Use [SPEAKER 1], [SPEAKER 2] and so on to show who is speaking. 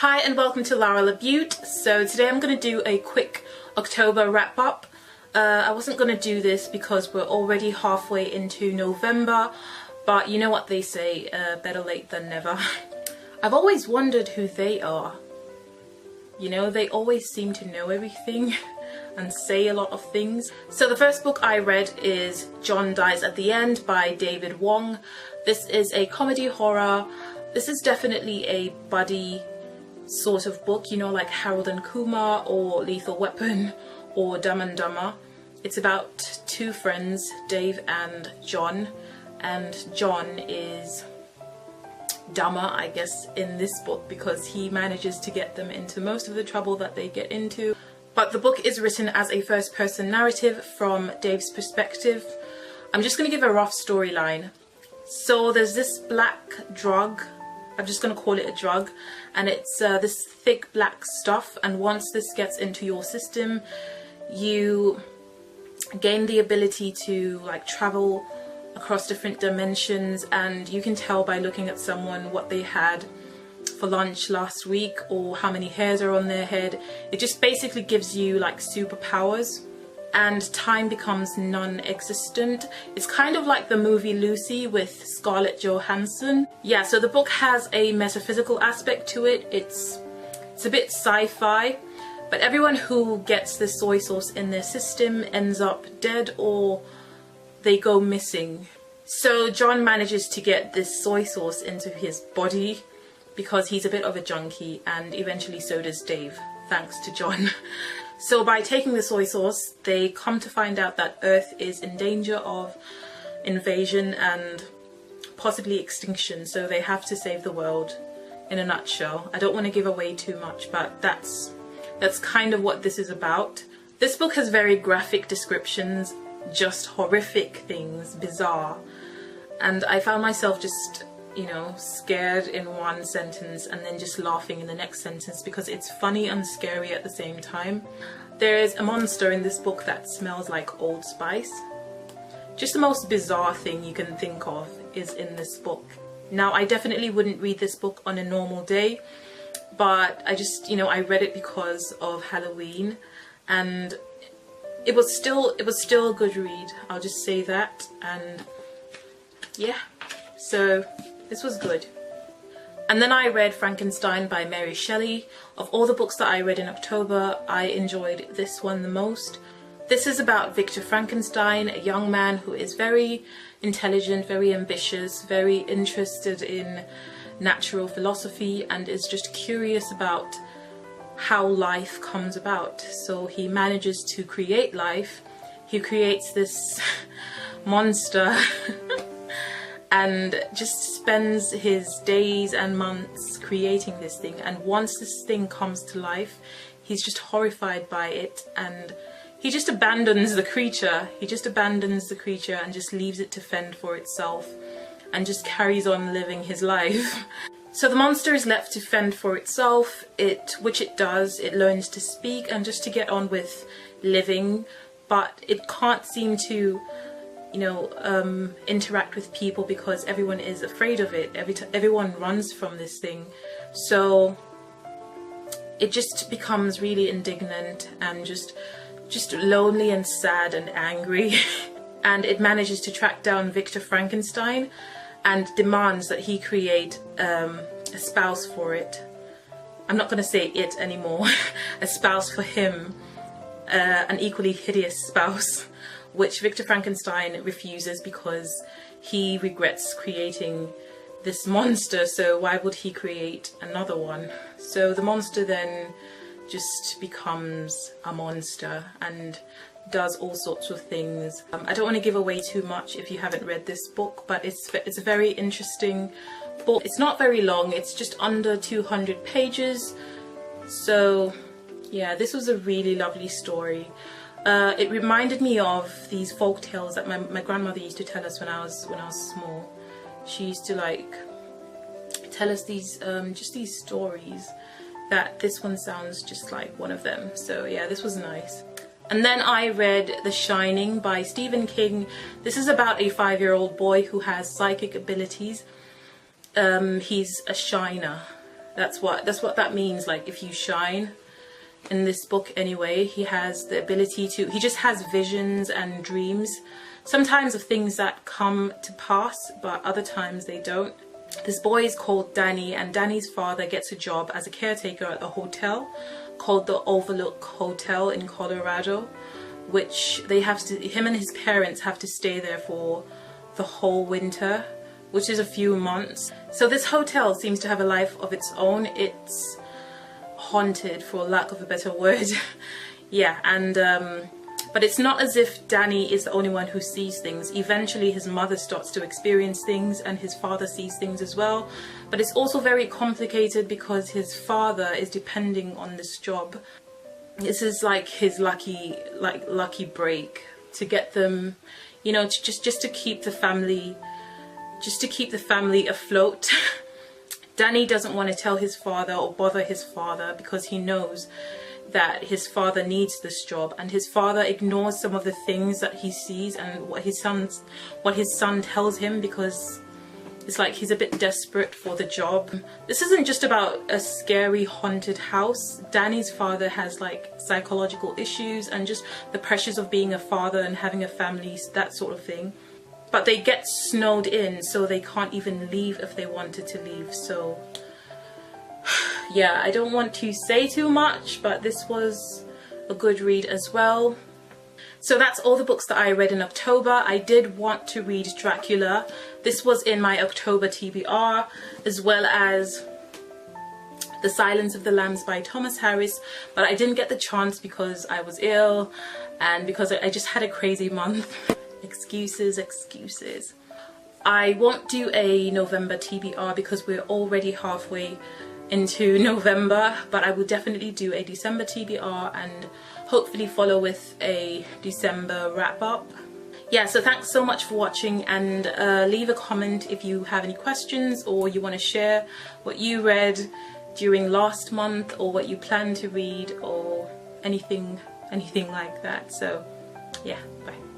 [SPEAKER 1] Hi and welcome to Lara la Beaut. So today I'm going to do a quick October wrap up. I wasn't going to do this because we're already halfway into November, but you know what they say, better late than never. I've always wondered who they are. You know, they always seem to know everything and say a lot of things. So the first book I read is John Dies at the End by David Wong. This is a comedy horror. This is definitely a buddy sort of book, you know, like Harold and Kumar or Lethal Weapon or Dumb and Dumber. It's about two friends, Dave and John is dumber, I guess, in this book because he manages to get them into most of the trouble that they get into. But the book is written as a first-person narrative from Dave's perspective. I'm just going to give a rough storyline. So there's this black drug, I'm just going to call it a drug, and it's this thick black stuff, and once this gets into your system you gain the ability to like travel across different dimensions, and you can tell by looking at someone what they had for lunch last week or how many hairs are on their head. It just basically gives you like superpowers, and time becomes non-existent. It's kind of like the movie Lucy with Scarlett Johansson. Yeah, so the book has a metaphysical aspect to it. It's a bit sci-fi, but everyone who gets this soy sauce in their system ends up dead or they go missing. So John manages to get this soy sauce into his body because he's a bit of a junkie, and eventually so does Dave, thanks to John. So by taking the soy sauce, they come to find out that Earth is in danger of invasion and possibly extinction, so they have to save the world in a nutshell. I don't want to give away too much, but that's kind of what this is about. This book has very graphic descriptions, just horrific things, bizarre, and I found myself just, you know, scared in one sentence and then just laughing in the next sentence because it's funny and scary at the same time. There's a monster in this book that smells like Old Spice. Just the most bizarre thing you can think of is in this book. Now, I definitely wouldn't read this book on a normal day, but I just, you know, I read it because of Halloween, and it was still a good read, I'll just say that. And yeah, so this was good. And then I read Frankenstein by Mary Shelley. Of all the books that I read in October, I enjoyed this one the most. This is about Victor Frankenstein, a young man who is very intelligent, very ambitious, very interested in natural philosophy, and is just curious about how life comes about. So he manages to create life. He creates this monster and just spends his days and months creating this thing, and once this thing comes to life he's just horrified by it, and he just abandons the creature. He just abandons the creature and just leaves it to fend for itself and just carries on living his life. So the monster is left to fend for itself, which it does. It learns to speak and just to get on with living, but it can't seem to, you know, interact with people because everyone is afraid of it. Everyone runs from this thing. So it just becomes really indignant and just lonely and sad and angry. And it manages to track down Victor Frankenstein and demands that he create a spouse for it. I'm not going to say it anymore. A spouse for him, an equally hideous spouse, which Victor Frankenstein refuses because he regrets creating this monster, so why would he create another one? So the monster then just becomes a monster and does all sorts of things. I don't want to give away too much if you haven't read this book, but it's a very interesting book. It's not very long, it's just under 200 pages. So yeah, this was a really lovely story. It reminded me of these folk tales that my grandmother used to tell us when I was small. She used to like tell us these just these stories. That this one sounds just like one of them. So yeah, this was nice. And then I read The Shining by Stephen King. This is about a 5-year-old boy who has psychic abilities. He's a shiner. That's what that means. Like, if you shine in this book anyway, he has the ability to, he just has visions and dreams, sometimes of things that come to pass, but other times they don't. This boy is called Danny, and Danny's father gets a job as a caretaker at a hotel called the Overlook Hotel in Colorado, which they have to, him and his parents have to stay there for the whole winter, which is a few months. So this hotel seems to have a life of its own. It's haunted, for lack of a better word. Yeah, and but it's not as if Danny is the only one who sees things. Eventually his mother starts to experience things, and his father sees things as well. But it's also very complicated because his father is depending on this job. This is like his lucky break to get them, you know, just to keep the family, afloat. Danny doesn't want to tell his father or bother his father because he knows that his father needs this job, and his father ignores some of the things that he sees and what his son tells him, because it's like he's a bit desperate for the job. This isn't just about a scary haunted house. Danny's father has like psychological issues and just the pressures of being a father and having a family, that sort of thing. But they get snowed in, so they can't even leave if they wanted to leave. So yeah, I don't want to say too much, but this was a good read as well. So that's all the books that I read in October. I did want to read Dracula. This was in my October TBR, as well as The Silence of the Lambs by Thomas Harris, but I didn't get the chance because I was ill and because I just had a crazy month. Excuses. I won't do a November TBR because we're already halfway into November, but I will definitely do a December TBR and hopefully follow with a December wrap up. Yeah, so thanks so much for watching, and leave a comment if you have any questions or you want to share what you read during last month or what you plan to read or anything like that. So yeah, bye.